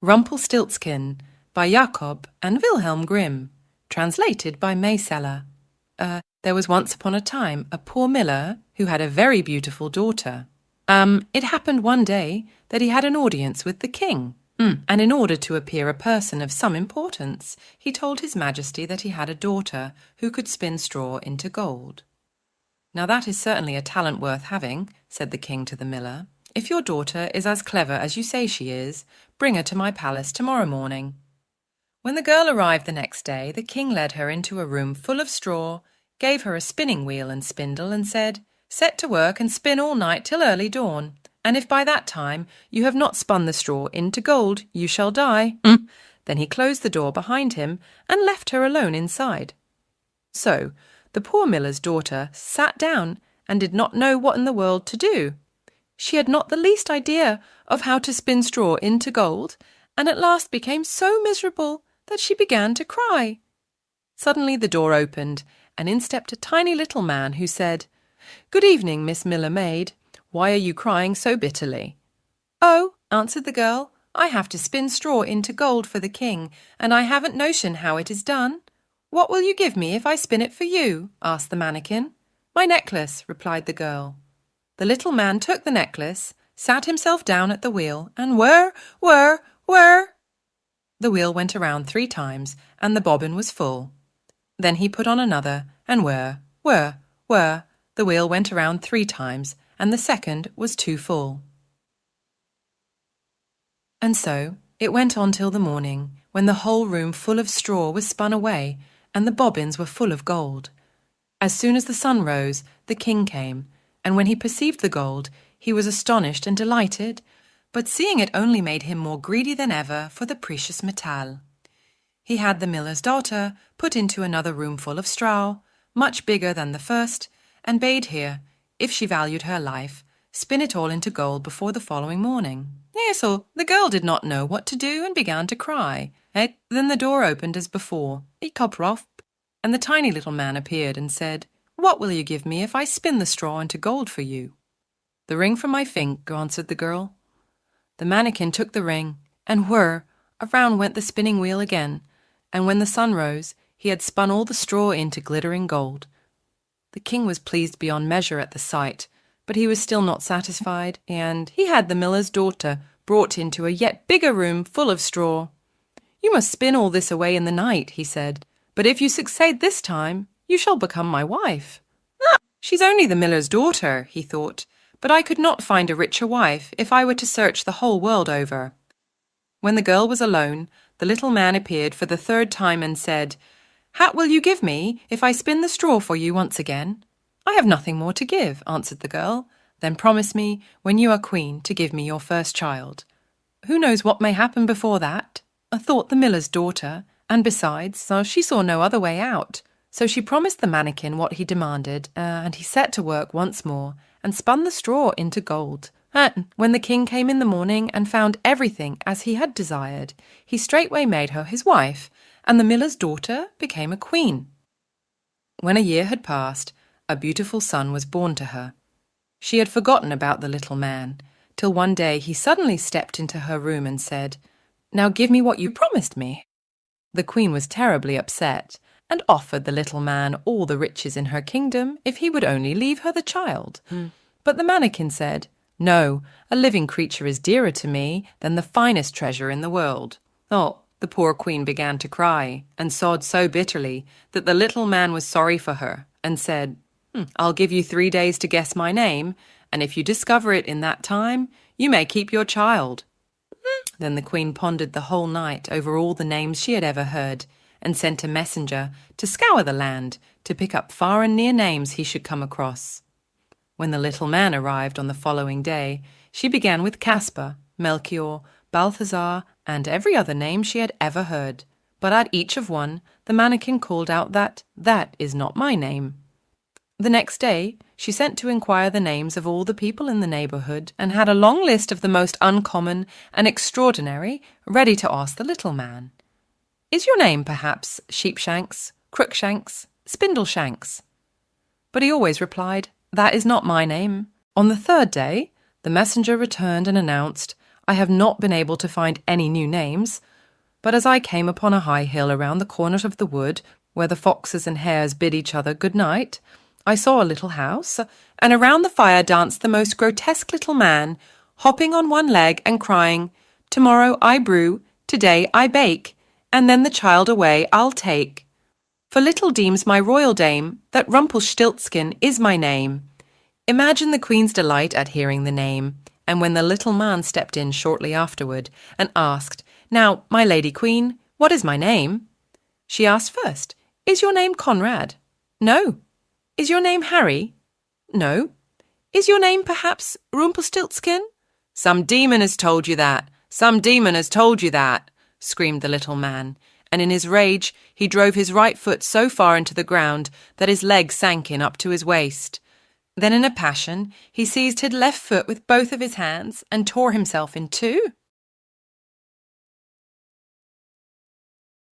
Rumpelstiltzkin by Jacob and Wilhelm Grimm, translated by Mayseller. There was once upon a time a poor miller who had a very beautiful daughter. It happened one day that he had an audience with the king, and in order to appear a person of some importance, he told His Majesty that he had a daughter who could spin straw into gold. "Now that is certainly a talent worth having," said the king to the miller. "If your daughter is as clever as you say she is, bring her to my palace tomorrow morning." When the girl arrived the next day, the king led her into a room full of straw, gave her a spinning wheel and spindle, and said, "Set to work and spin all night till early dawn, and if by that time you have not spun the straw into gold, you shall die." Then he closed the door behind him and left her alone inside. So the poor miller's daughter sat down and did not know what in the world to do. She had not the least idea of how to spin straw into gold, and at last became so miserable that she began to cry. Suddenly the door opened, and in stepped a tiny little man who said, "Good evening, Miss Miller Maid. Why are you crying so bitterly?" "Oh," answered the girl, "I have to spin straw into gold for the king, and I haven't notion how it is done." "What will you give me if I spin it for you?" asked the mannikin. "My necklace," replied the girl. The little man took the necklace, sat himself down at the wheel, and whir, whir, whir. The wheel went around 3 times, and the bobbin was full. Then he put on another, and whir, whir, whir. The wheel went around 3 times, and the second was too full. And so it went on till the morning, when the whole room full of straw was spun away, and the bobbins were full of gold. As soon as the sun rose, the king came, and when he perceived the gold, he was astonished and delighted, but seeing it only made him more greedy than ever for the precious metal. He had the miller's daughter put into another room full of straw, much bigger than the first, and bade her, if she valued her life, spin it all into gold before the following morning. So the girl did not know what to do and began to cry. Then the door opened as before, and the tiny little man appeared and said, "What will you give me if I spin the straw into gold for you?" "The ring from my finger," answered the girl. The mannikin took the ring, and whir, around went the spinning wheel again, and when the sun rose, he had spun all the straw into glittering gold. The king was pleased beyond measure at the sight, but he was still not satisfied, and he had the miller's daughter brought into a yet bigger room full of straw. "You must spin all this away in the night," he said, "but if you succeed this time, you shall become my wife." "She's only the miller's daughter," he thought, "but I could not find a richer wife if I were to search the whole world over." When the girl was alone, the little man appeared for the 3rd time and said, "How will you give me if I spin the straw for you once again?" "I have nothing more to give," answered the girl. "Then promise me, when you are queen, to give me your first child." "Who knows what may happen before that?" thought the miller's daughter, and besides, she saw no other way out. So she promised the mannikin what he demanded, and he set to work once more and spun the straw into gold. When the king came in the morning and found everything as he had desired, he straightway made her his wife, and the miller's daughter became a queen. When a year had passed, a beautiful son was born to her. She had forgotten about the little man, till one day he suddenly stepped into her room and said, "Now give me what you promised me." The queen was terribly upset, and offered the little man all the riches in her kingdom if he would only leave her the child. But the mannikin said, "No, a living creature is dearer to me than the finest treasure in the world." The poor queen began to cry, and sobbed so bitterly that the little man was sorry for her, and said, "I'll give you 3 days to guess my name, and if you discover it in that time, you may keep your child." Then the queen pondered the whole night over all the names she had ever heard, and sent a messenger to scour the land to pick up far and near names he should come across. When the little man arrived on the following day, she began with Caspar, Melchior, Balthazar, and every other name she had ever heard. But at each of one, the mannikin called out that is not my name. The next day, she sent to inquire the names of all the people in the neighbourhood, and had a long list of the most uncommon and extraordinary ready to ask the little man. "Is your name, perhaps, Sheepshanks, Crookshanks, Spindleshanks?" But he always replied, "That is not my name." On the 3rd day, the messenger returned and announced, I have not been able to find any new names. But as I came upon a high hill around the corner of the wood, where the foxes and hares bid each other good night, I saw a little house, and around the fire danced the most grotesque little man, hopping on one leg and crying, "Tomorrow I brew, today I bake, and then the child away I'll take. For little deems my royal dame that Rumpelstiltzkin is my name." Imagine the Queen's delight at hearing the name, and when the little man stepped in shortly afterward and asked, "Now, my Lady Queen, what is my name?" She asked first, "Is your name Conrad?" "No." "Is your name Harry?" "No." "Is your name perhaps Rumpelstiltzkin?" "Some demon has told you that! Some demon has told you that!" screamed the little man, and in his rage he drove his right foot so far into the ground that his leg sank in up to his waist. Then in a passion he seized his left foot with both of his hands and tore himself in two.